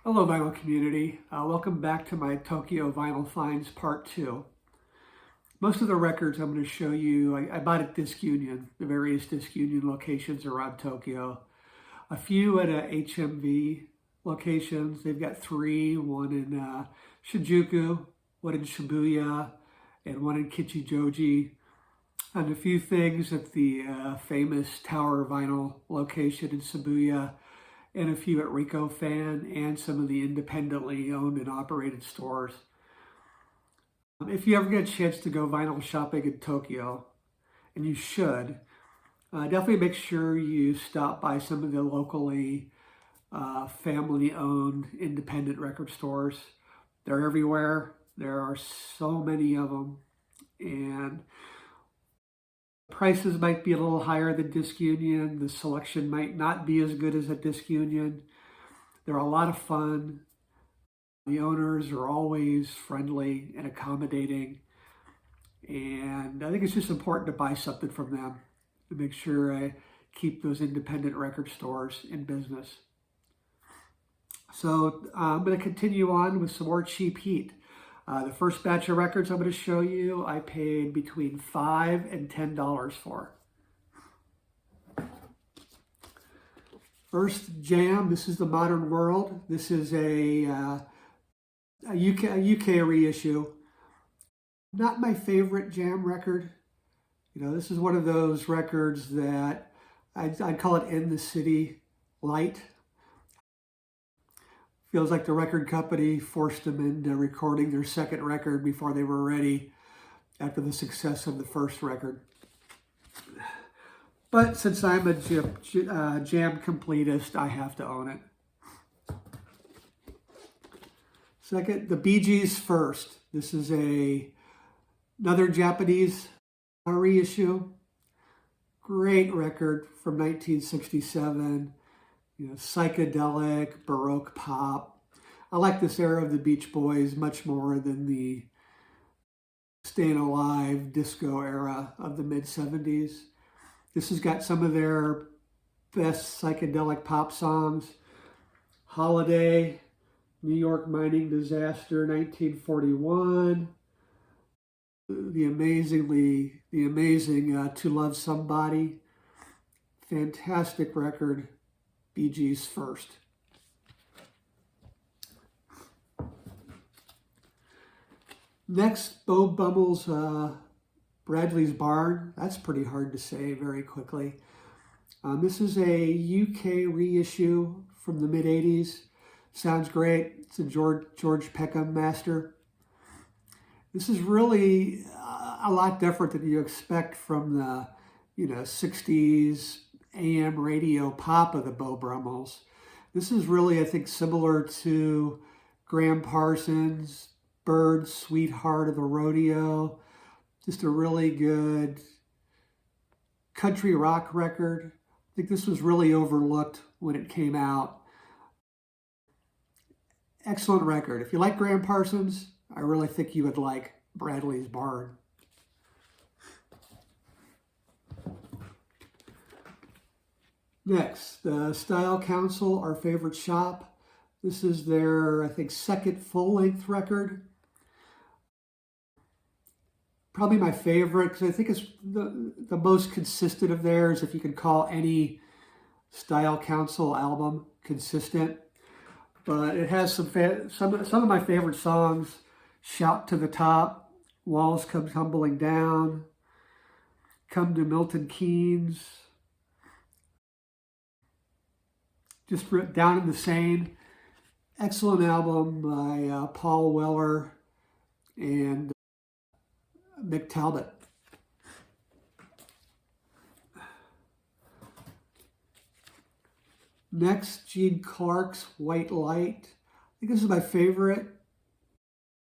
Hello, vinyl community. Welcome back to my Tokyo Vinyl Finds Part 2. Most of the records I'm going to show you, I bought at Disc Union, the various Disc Union locations around Tokyo. A few at HMV locations. They've got three, one in Shinjuku, one in Shibuya, and one in Kichijoji. And a few things at the famous Tower Vinyl location in Shibuya, and a few at Rico Fan, and some of the independently owned and operated stores. If you ever get a chance to go vinyl shopping in Tokyo, and you should, definitely make sure you stop by some of the locally family-owned independent record stores. They're everywhere. There are so many of them, and prices might be a little higher than Disc Union. The selection might not be as good as at Disc Union. They're a lot of fun. The owners are always friendly and accommodating. And I think it's just important to buy something from them to make sure I keep those independent record stores in business. So I'm going to continue on with some more cheap heat. The first batch of records I'm going to show you, I paid between $5 and $10 for. First, Jam. This is the Modern World. This is a UK reissue. Not my favorite Jam record. You know, this is one of those records that I'd call it in the city light. Feels like the record company forced them into recording their second record before they were ready after the success of the first record. But since I'm a Jam completist, I have to own it. Second, the Bee Gees First. This is another Japanese reissue. Great record from 1967. You know, psychedelic, Baroque pop. I like this era of the Beach Boys much more than the Staying Alive disco era of the mid-70s. This has got some of their best psychedelic pop songs. Holiday, New York Mining Disaster, 1941. The amazing To Love Somebody. Fantastic record. Bee Gees First. Next, Beau Bummel's Bradley's Barn. That's pretty hard to say very quickly. This is a UK reissue from the mid-80s. Sounds great. It's a George Peckham master. This is really a lot different than you expect from the 60s AM radio pop of the Beau Brummels. This is really, I think, similar to Graham Parsons, Bird's Sweetheart of the Rodeo. Just a really good country rock record. I think this was really overlooked when it came out. Excellent record. If you like Graham Parsons, I really think you would like Bradley's Barn. Next, the Style Council, Our Favorite Shop. This is their, I think, second full-length record. Probably my favorite, because I think it's the most consistent of theirs, if you can call any Style Council album consistent. But it has some of my favorite songs. Shout to the Top, Walls Come Tumbling Down, Come to Milton Keynes, just Down in the Seine. Excellent album by Paul Weller and Mick Talbot. Next, Gene Clark's White Light. I think this is my favorite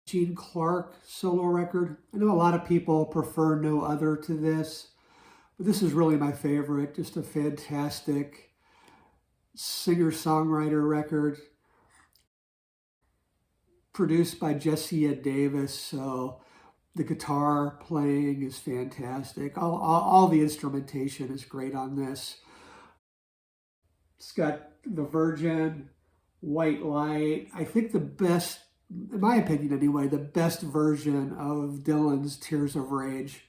Gene Clark solo record. I know a lot of people prefer No Other to this, but this is really my favorite. Just a fantastic singer-songwriter record produced by Jesse Ed Davis, so the guitar playing is fantastic. All the instrumentation is great on this. It's got The Virgin, White Light. I think the best, in my opinion anyway, the best version of Dylan's Tears of Rage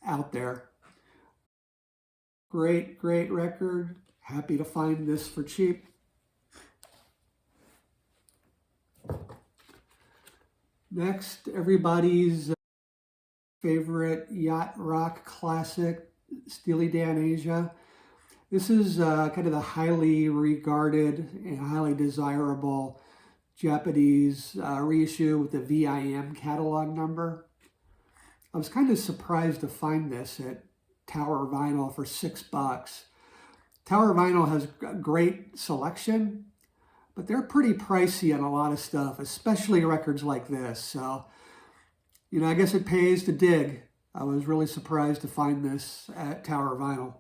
out there. Great, great record. Happy to find this for cheap. Next, everybody's favorite yacht rock classic, Steely Dan Asia. This is kind of the highly regarded and highly desirable Japanese reissue with the VIM catalog number. I was kind of surprised to find this at Tower Vinyl for $6. Tower Vinyl has a great selection, but they're pretty pricey on a lot of stuff, especially records like this. So, you know, I guess it pays to dig. I was really surprised to find this at Tower Vinyl.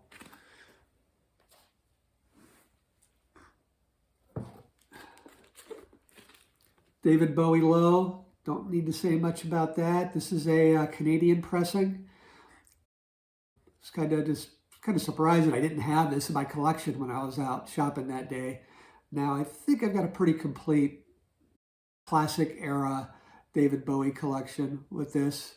David Bowie Low, don't need to say much about that. This is a Canadian pressing. It's kind of surprising I didn't have this in my collection when I was out shopping that day. Now I think I've got a pretty complete classic era David Bowie collection with this.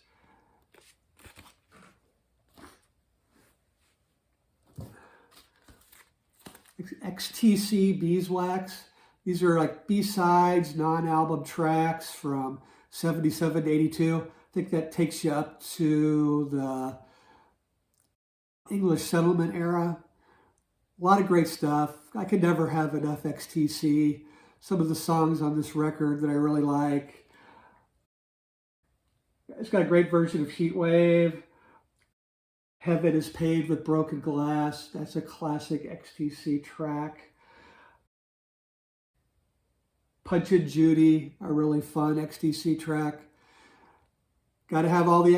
XTC Beeswax. These are like B-sides, non-album tracks from 77 to 82. I think that takes you up to the English settlement era. A lot of great stuff. I could never have enough XTC. Some of the songs on this record that I really like. It's got a great version of Heatwave. Heaven is Paved with Broken Glass. That's a classic XTC track. Punch and Judy, a really fun XTC track. Got to have all the